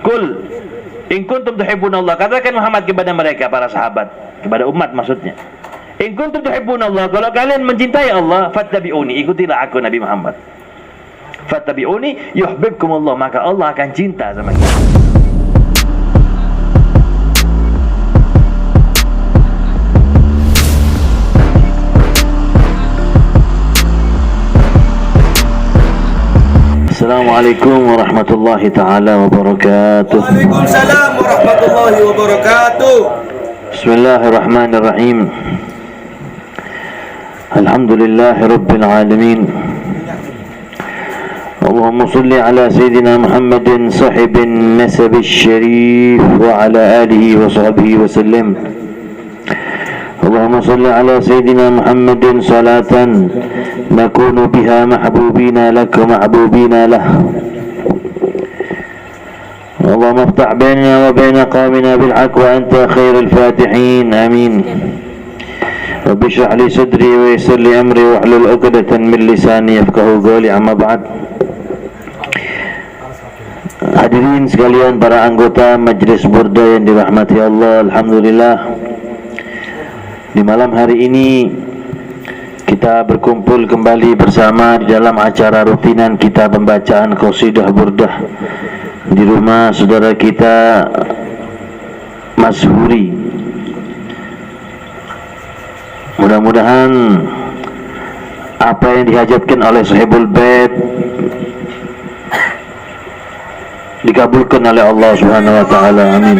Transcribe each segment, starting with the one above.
Kul in kuntum tuhibbunallah, katakan Muhammad kepada mereka, para sahabat, kepada umat maksudnya. In kuntum tuhibbunallah, kalau kalian mencintai Allah, fattabi'uni, ikutilah aku Nabi Muhammad. Fattabi'uni yuhibbukumullah, maka Allah akan cinta sama kita. Assalamualaikum warahmatullahi ta'ala wabarakatuh. Waalaikumsalam warahmatullahi wabarakatuh. Bismillahirrahmanirrahim. Alhamdulillahi rabbil alamin. Allahumma salli ala Sayyidina Muhammadin sahibin nasabish syarif wa ala alihi wa sahbihi wa sallim. اللهم صل على سيدنا محمد صلاة نكون بها محبوبين لك ومحبوبين له. اللهم افتح بيننا وبين قومنا بالحق وأنت خير الفاتحين آمين. رب اشرح لي صدري ويسر لي أمري واحلل عقدة من لساني يفقهوا قولي. أما بعد. Hadirin sekalian, para anggota Majelis Burda yang dirahmati Allah, alhamdulillah, di malam hari ini kita berkumpul kembali bersama di dalam acara rutinan kita pembacaan qasidah burdah di rumah saudara kita Mas Huri. Mudah-mudahan apa yang dihajatkan oleh Sahibul Bait dikabulkan oleh Allah Subhanahu wa taala. Amin.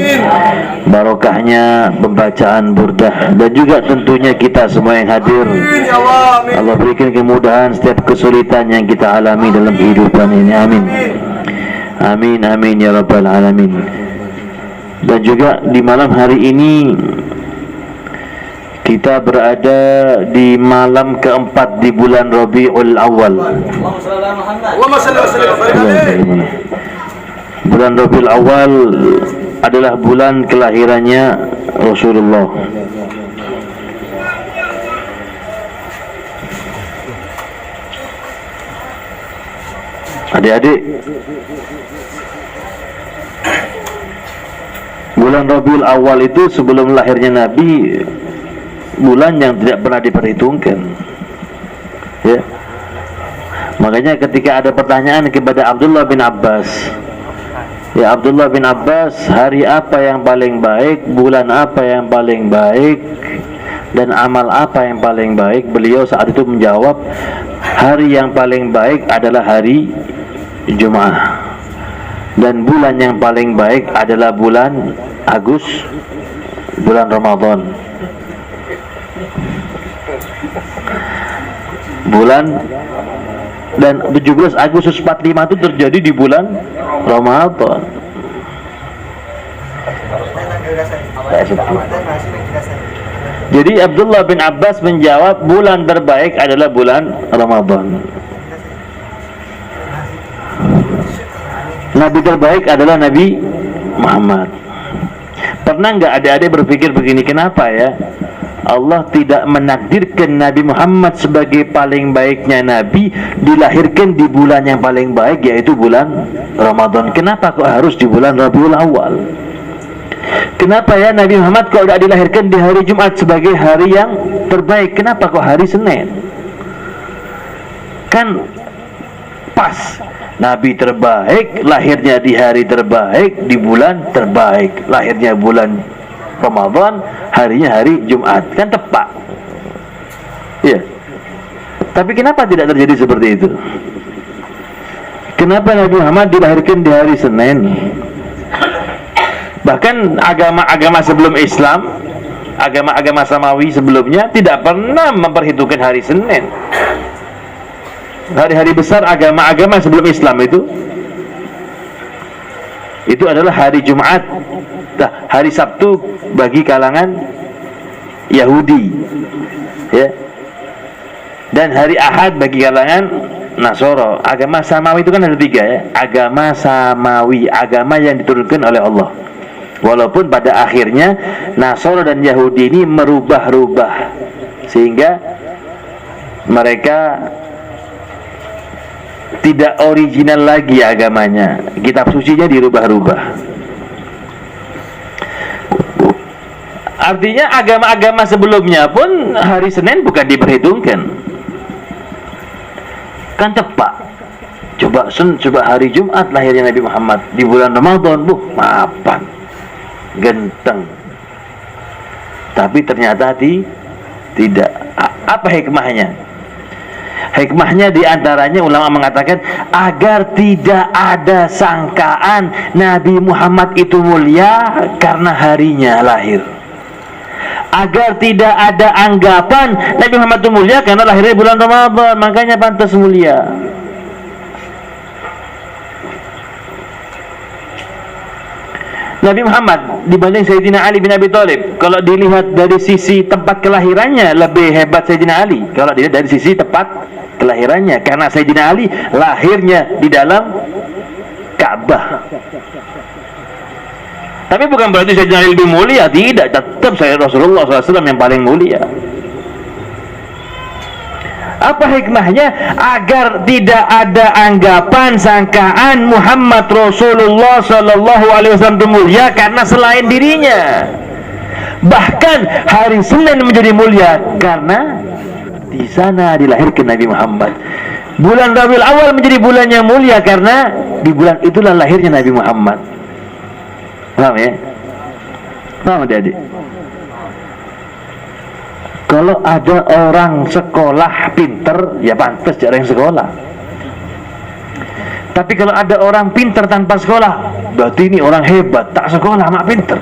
Barokahnya pembacaan burdah dan juga tentunya kita semua yang hadir. Allah berikan kemudahan setiap kesulitan yang kita alami dalam kehidupan ini. Amin. Amin amin ya rabbal alamin. Dan juga di malam hari ini kita berada di malam keempat di bulan Rabiul Awal. Bulan Rabiul Awal adalah bulan kelahirannya Rasulullah. Adik-adik, bulan Rabiul Awal itu sebelum lahirnya Nabi, bulan yang tidak pernah diperhitungkan. Ya. Makanya ketika ada pertanyaan kepada Abdullah bin Abbas, ya Abdullah bin Abbas, hari apa yang paling baik, bulan apa yang paling baik, dan amal apa yang paling baik? Beliau saat itu menjawab, hari yang paling baik adalah hari Jumat, dan bulan yang paling baik adalah bulan Agustus, bulan Ramadan. Bulan dan 17 Agustus 45 itu terjadi di bulan Ramadan. Jadi Abdullah bin Abbas menjawab, bulan terbaik adalah bulan Ramadan. Nabi terbaik adalah Nabi Muhammad. Pernah nggak adik-adik berpikir begini, kenapa ya Allah tidak menakdirkan Nabi Muhammad sebagai paling baiknya Nabi dilahirkan di bulan yang paling baik, yaitu bulan Ramadan? Kenapa kok harus di bulan Rabiul Awal? Kenapa ya Nabi Muhammad kok tidak dilahirkan di hari Jumat sebagai hari yang terbaik? Kenapa kok hari Senin? Kan pas, Nabi terbaik, lahirnya di hari terbaik, di bulan terbaik, lahirnya bulan Ramadan, harinya hari Jumat, kan tepat. Iya. Tapi kenapa tidak terjadi seperti itu? Kenapa Nabi Muhammad dilahirkan di hari Senin? Bahkan agama-agama sebelum Islam, agama-agama Samawi sebelumnya tidak pernah memperhitungkan hari Senin. Hari-hari besar agama-agama sebelum Islam itu adalah hari Jumat, hari Sabtu bagi kalangan Yahudi, ya, dan hari Ahad bagi kalangan Nasoro. Agama Samawi itu kan ada 3 ya. Agama Samawi, agama yang diturunkan oleh Allah. Walaupun pada akhirnya Nasoro dan Yahudi ini merubah-rubah sehingga mereka tidak original lagi agamanya, kitab sucinya dirubah-rubah. Artinya agama-agama sebelumnya pun hari Senin bukan diperhitungkan. Kan tepat. Coba hari Jumat lahirnya Nabi Muhammad di bulan Ramadan, mapan. Genteng. Tapi ternyata tidak. Apa hikmahnya? Hikmahnya diantaranya ulama mengatakan agar tidak ada sangkaan Nabi Muhammad itu mulia karena harinya lahir. Agar tidak ada anggapan Nabi Muhammad itu mulia karena lahirnya bulan Ramadan, makanya pantas mulia. Nabi Muhammad dibanding Sayyidina Ali bin Abi Thalib, kalau dilihat dari sisi tempat kelahirannya lebih hebat Sayyidina Ali. Kalau dilihat dari sisi tempat kelahirannya, karena Sayyidina Ali lahirnya di dalam Ka'bah. Tapi bukan berarti Sayyidina Ali lebih mulia, tidak. Tetap Rasulullah SAW yang paling mulia. Apa hikmahnya? Agar tidak ada anggapan sangkaan Muhammad Rasulullah Sallallahu Alaihi Wasallam itu mulia karena selain dirinya. Bahkan hari Senin menjadi mulia karena di sana dilahirkan Nabi Muhammad. Bulan Rabiul Awal menjadi bulan yang mulia karena di bulan itulah lahirnya Nabi Muhammad. Paham ya? Paham adik-adik? Kalau ada orang sekolah pinter, ya pantas jarang yang sekolah. Tapi kalau ada orang pinter tanpa sekolah, berarti ini orang hebat, tak sekolah mak pinter.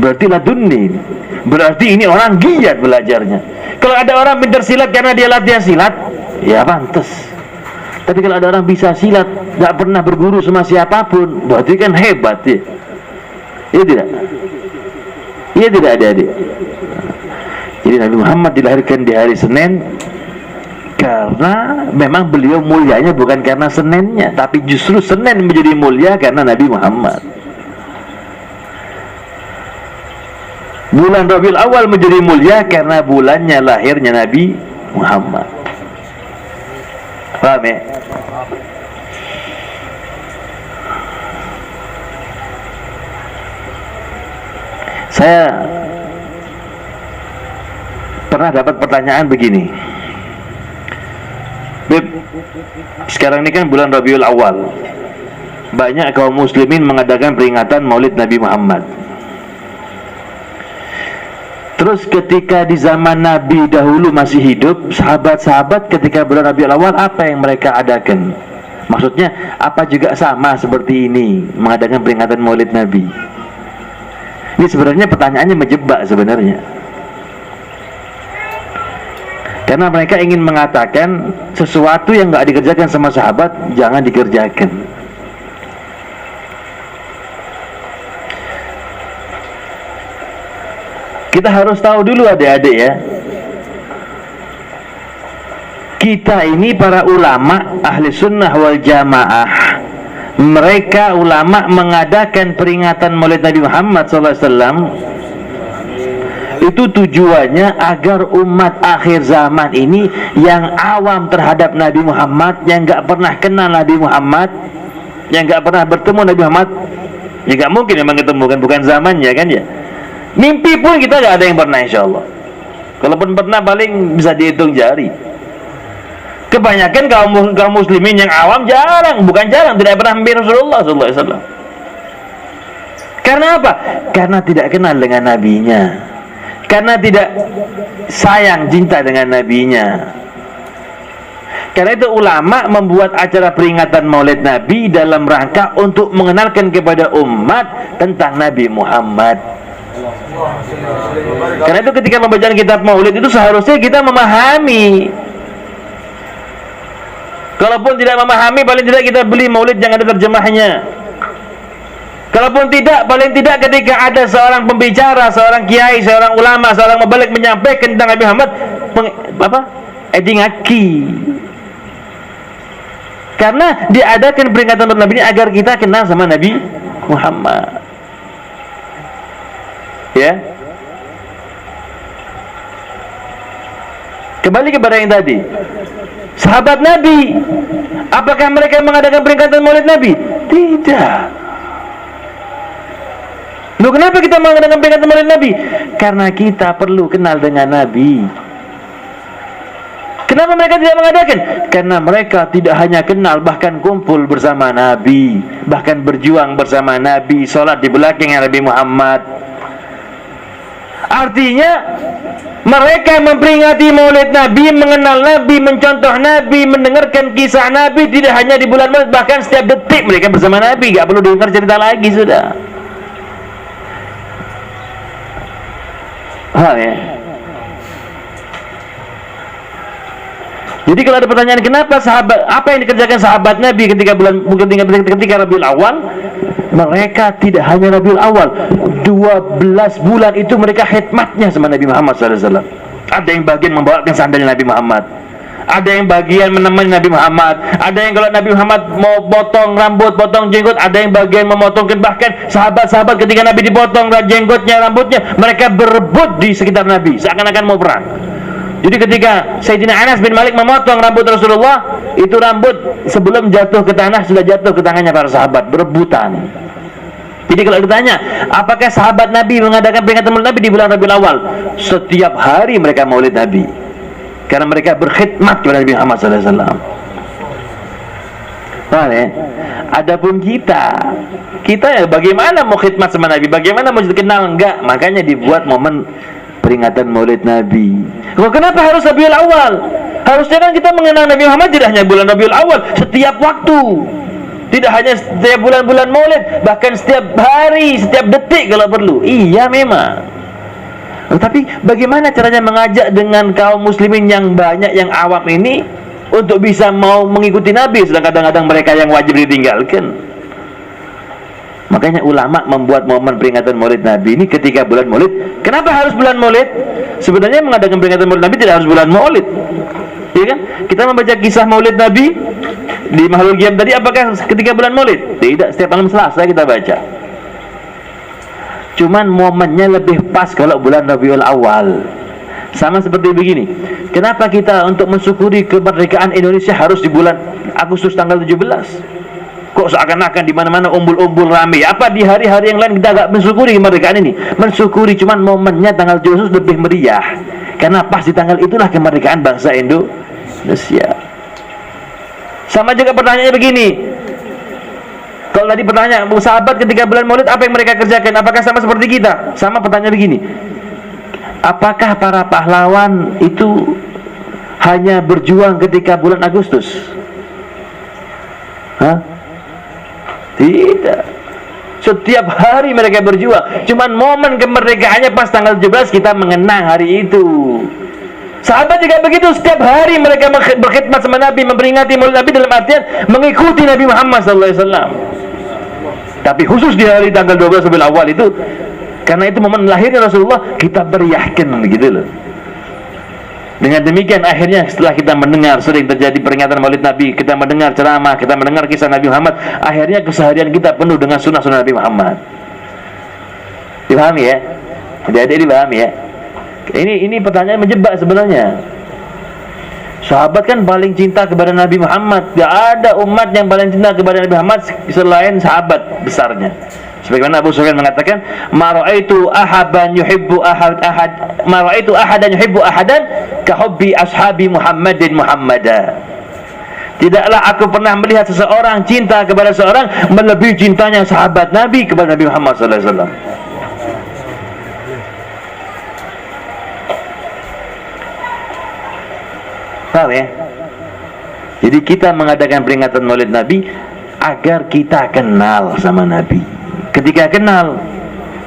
Berarti laduni. Berarti ini orang giat belajarnya. Kalau ada orang pinter silat karena dia latihan silat, ya pantas. Tapi kalau ada orang bisa silat, gak pernah berguru sama siapapun, berarti kan hebat ya. Iya tidak? Iya tidak adik-adik? Jadi Nabi Muhammad dilahirkan di hari Senin karena memang beliau mulianya bukan karena Seninnya, tapi justru Senin menjadi mulia karena Nabi Muhammad. Bulan Rabiul Awal menjadi mulia karena bulannya lahirnya Nabi Muhammad. Paham ya? Saya pernah dapat pertanyaan begini, Beb, sekarang ini kan bulan Rabiul Awal, banyak kaum muslimin mengadakan peringatan Maulid Nabi Muhammad. Terus ketika di zaman Nabi dahulu masih hidup, sahabat-sahabat ketika bulan Rabiul Awal apa yang mereka adakan? Maksudnya apa juga sama seperti ini mengadakan peringatan Maulid Nabi? Ini sebenarnya pertanyaannya menjebak sebenarnya. Karena mereka ingin mengatakan sesuatu yang nggak dikerjakan sama sahabat jangan dikerjakan. Kita harus tahu dulu adik-adik ya, kita ini para ulama ahli sunnah wal jamaah, mereka ulama mengadakan peringatan Maulid Nabi Muhammad SAW itu tujuannya agar umat akhir zaman ini yang awam terhadap Nabi Muhammad, yang gak pernah kenal Nabi Muhammad, yang gak pernah bertemu Nabi Muhammad, ya gak mungkin memang ketemu kan, bukan zamannya kan ya. Mimpi pun kita gak ada yang pernah insya Allah. Kalaupun pernah paling bisa dihitung jari. Kebanyakan kaum muslimin yang awam jarang, bukan jarang, tidak pernah mimpi Rasulullah SAW. Karena apa? Karena tidak kenal dengan nabinya, karena tidak sayang cinta dengan nabinya. Karena itu ulama membuat acara peringatan Maulid Nabi dalam rangka untuk mengenalkan kepada umat tentang Nabi Muhammad. Karena itu ketika pembacaan kitab Maulid itu seharusnya kita memahami. Kalaupun tidak memahami, paling tidak kita beli Maulid yang ada terjemahnya. Kalaupun tidak, paling tidak ketika ada seorang pembicara, seorang kiai, seorang ulama, seorang mubalik menyampaikan tentang Nabi Muhammad, edingaki. Karena diadakan peringatan untuk Nabi ini agar kita kenal sama Nabi Muhammad. Ya. Kembali kepada yang tadi. Sahabat Nabi, apakah mereka mengadakan peringatan Maulid Nabi? Tidak. Loh, kenapa kita mengadakan peringatan Maulid Nabi? Karena kita perlu kenal dengan Nabi. Kenapa mereka tidak mengadakan? Karena mereka tidak hanya kenal, bahkan kumpul bersama Nabi, bahkan berjuang bersama Nabi, sholat di belakang Nabi Muhammad. Artinya mereka memperingati Maulid Nabi, mengenal Nabi, mencontoh Nabi, mendengarkan kisah Nabi tidak hanya di bulan Maulid, bahkan setiap detik mereka bersama Nabi. Gak perlu dengar cerita lagi sudah. Ya. Jadi kalau ada pertanyaan kenapa sahabat, apa yang dikerjakan sahabat Nabi ketika Rabiul Awal? Mereka tidak hanya Rabiul Awal, 12 bulan itu mereka khidmatnya sama Nabi Muhammad SAW. Ada yang bagian membawakan sandal Nabi Muhammad, ada yang bagian menemani Nabi Muhammad, ada yang kalau Nabi Muhammad mau potong rambut, potong jenggot, ada yang bagian memotongkan. Bahkan sahabat-sahabat ketika Nabi dipotong jenggotnya, rambutnya, mereka berebut di sekitar Nabi seakan-akan mau perang. Jadi ketika Sayyidina Anas bin Malik memotong rambut Rasulullah, itu rambut sebelum jatuh ke tanah sudah jatuh ke tangannya para sahabat, berebutan. Jadi kalau ditanya, apakah sahabat Nabi mengadakan peringatan Maulid Nabi di bulan Rabiul Awal? Setiap hari mereka Maulid Nabi, karena mereka berkhidmat kepada Nabi Muhammad SAW. Adapun kita ya bagaimana mau khidmat sama Nabi? Bagaimana mau dikenal? Enggak, makanya dibuat momen peringatan Maulid Nabi. Kenapa harus Rabiul Awal? Harusnya kan kita mengenal Nabi Muhammad tidak hanya bulan Rabiul Awal, setiap waktu. Tidak hanya setiap bulan-bulan Maulid, bahkan setiap hari, setiap detik kalau perlu. Iya memang. Tapi bagaimana caranya mengajak dengan kaum muslimin yang banyak, yang awam ini untuk bisa mau mengikuti Nabi, sedang kadang-kadang mereka yang wajib ditinggalkan. Makanya ulama membuat momen peringatan Maulid Nabi ini ketika bulan Maulid. Kenapa harus bulan Maulid? Sebenarnya mengadakan peringatan Maulid Nabi tidak harus bulan Maulid, ya kan? Kita membaca kisah Maulid Nabi di Mahlul Qiyam tadi, apakah ketika bulan Maulid? Tidak, setiap malam Selasa kita baca. Cuman momennya lebih pas kalau bulan Rabiul Awal. Sama seperti begini. Kenapa kita untuk mensyukuri kemerdekaan Indonesia harus di bulan Agustus tanggal 17? Kok seakan-akan di mana-mana umbul-umbul rame? Apa di hari-hari yang lain kita agak mensyukuri kemerdekaan ini? Mensyukuri, cuman momennya tanggal 17 lebih meriah. Karena pas di tanggal itulah kemerdekaan bangsa Indonesia. Sama juga pertanyaannya begini. Kalau tadi pertanyaan sahabat ketika bulan Maulid apa yang mereka kerjakan? Apakah sama seperti kita? Sama pertanyaan begini. Apakah para pahlawan itu hanya berjuang ketika bulan Agustus? Tidak. Setiap hari mereka berjuang. Cuman momen kemerdekaannya pas tanggal 17 kita mengenang hari itu. Sahabat juga begitu, setiap hari mereka berkhidmat sama Nabi, memperingati Maulid Nabi dalam artian mengikuti Nabi Muhammad SAW. Tapi khusus di hari tanggal 12 Rabiul Awal itu, karena itu momen lahirnya Rasulullah, kita beriahkan begitu loh. Dengan demikian akhirnya setelah kita mendengar sering terjadi peringatan Maulid Nabi, kita mendengar ceramah, kita mendengar kisah Nabi Muhammad, akhirnya keseharian kita penuh dengan sunnah-sunnah Nabi Muhammad. Dipahami ya? Adik-adik dipahami ya? Ini pertanyaan menjebak sebenarnya. Sahabat kan paling cinta kepada Nabi Muhammad. Tidak ada umat yang paling cinta kepada Nabi Muhammad selain sahabat besarnya. Sebagaimana Abu Sufyan mengatakan, "Ma ra'aitu ahadan yuhibbu ahadan yuhibbu ahadan ka hubbi ashabi Muhammadin Muhammada." Tidaklah aku pernah melihat seseorang cinta kepada seorang melebihi cintanya sahabat Nabi kepada Nabi Muhammad sallallahu alaihi wasallam. Paham ya? Jadi kita mengadakan peringatan Maulid Nabi agar kita kenal sama Nabi. Ketika kenal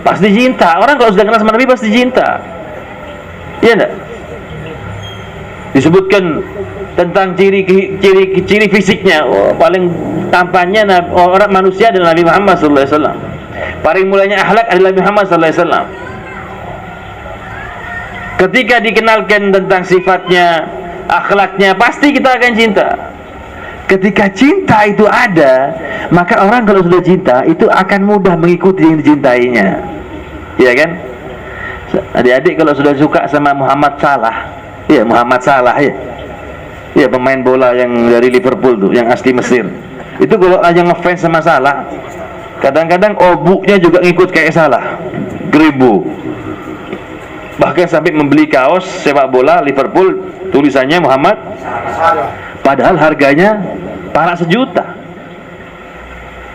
pasti cinta. Orang kalau sudah kenal sama Nabi pasti cinta. Iya enggak? Disebutkan tentang ciri fisiknya. Paling tampannya orang manusia adalah Nabi Muhammad SAW. Paling mulanya akhlak adalah Nabi Muhammad SAW. Ketika dikenalkan tentang sifatnya, akhlaknya, pasti kita akan cinta. Ketika cinta itu ada, maka orang kalau sudah cinta itu akan mudah mengikuti yang dicintainya. Iya kan? Adik-adik kalau sudah suka sama Muhammad Salah, ya Muhammad Salah ya. Ya pemain bola yang dari Liverpool tuh, yang asli Mesir. Itu kalau aja ngefans sama Salah, Kadang-kadang obuknya juga ngikut kayak salah, geribu. Bahkan sampai membeli kaos sepak bola Liverpool tulisannya Muhammad, padahal harganya para sejuta.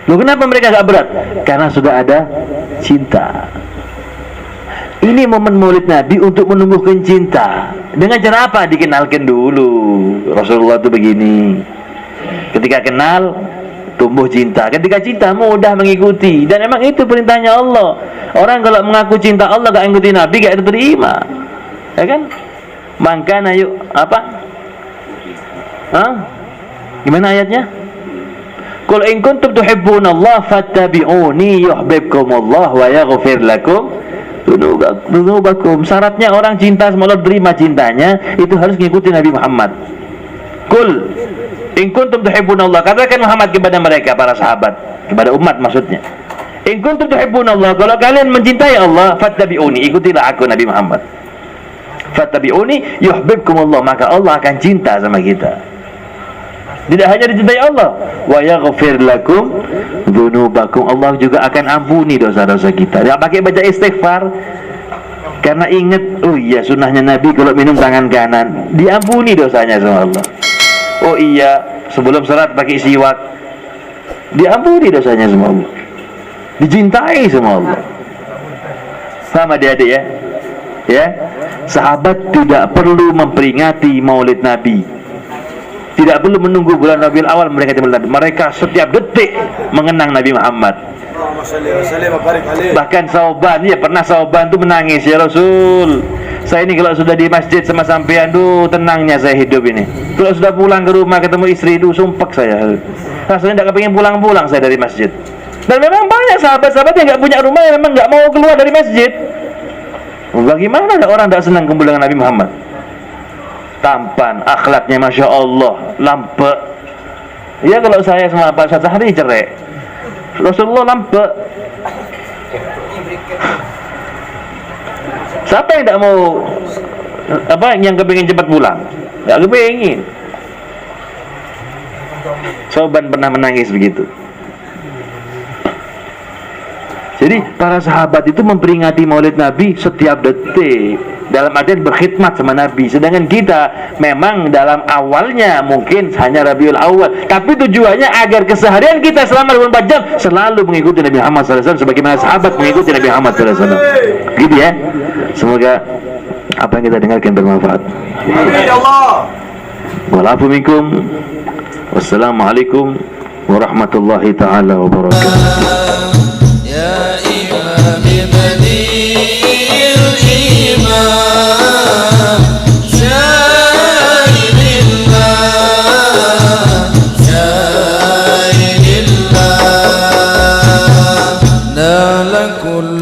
Loh, kenapa mereka gak berat? Karena sudah ada cinta. Ini momen maulid Nabi untuk menumbuhkan cinta. Dengan cara apa? Dikenalkan dulu Rasulullah itu begini. Ketika kenal, tumbuh cinta. Ketika cinta, mudah mengikuti. Dan emang itu perintahnya Allah. Orang kalau mengaku cinta Allah gak ikuti Nabi, gak diterima. Ya kan? Mangkana yuk apa? Hah? Gimana ayatnya? Qul in kuntum tuhibbunallah fattabi'uni yuhibbukumullah wa yaghfir lakum dzunubakum. Syaratnya orang cinta sama Allah, terima cintanya, itu harus mengikuti Nabi Muhammad. Qul in kuntum tuhibbunallah, katakan Muhammad kepada mereka, para sahabat, kepada umat maksudnya. In kuntum tuhibbunallah, kalau kalian mencintai Allah, fattabi'uni, ikutilah aku Nabi Muhammad. Fattabi'uni yuhibbukumullah, maka Allah akan cinta sama kita. Tidak hanya dicintai Allah, wa yaghfir lakum dzunubakum, Allah juga akan ampuni dosa-dosa kita. Tidak pakai baca istighfar, karena ingat, oh iya sunnahnya Nabi kalau minum tangan kanan, diampuni dosanya sama Allah. Oh iya, sebelum salat pakai siwak, diampuni dosanya sama Allah, dicintai sama Allah. Sama adik-adik ya. Ya, sahabat tidak perlu memperingati maulid Nabi, tidak perlu menunggu bulan Rabiul Awal mereka timbul Nabi. Mereka setiap detik mengenang Nabi Muhammad. Bahkan Sauban, ya pernah Sauban tuh menangis, ya Rasul, saya ini kalau sudah di masjid sama sampean tuh tenangnya saya hidup ini. Kalau sudah pulang ke rumah ketemu istri itu sumpek saya. Rasanya tidak kepingin pulang-pulang saya dari masjid. Dan memang banyak sahabat-sahabat yang nggak punya rumah, yang memang nggak mau keluar dari masjid. Bagaimana ada orang tidak senang kumpul dengan Nabi Muhammad? Tampan, akhlaknya masya Allah, lampe. Ya kalau saya sama Pak Ustaz Sahri cerai, Rasulullah lampe. Siapa yang tidak mau yang kepingin cepat pulang? Tidak kepingin. Sauban pernah menangis begitu. Jadi para sahabat itu memperingati maulid Nabi setiap detik, dalam artian berkhidmat sama Nabi. Sedangkan kita memang dalam awalnya mungkin hanya Rabiul Awal, tapi tujuannya agar keseharian kita selama 24 jam selalu mengikuti Nabi Muhammad SAW, sebagaimana sahabat mengikuti Nabi Muhammad SAW. Gitu ya. Semoga apa yang kita dengarkan bermanfaat. Walafu minkum. Wassalamualaikum warahmatullahi taala wabarakatuh. يا إمام بديع الإيمان شاهد الله شاهد الله نال كل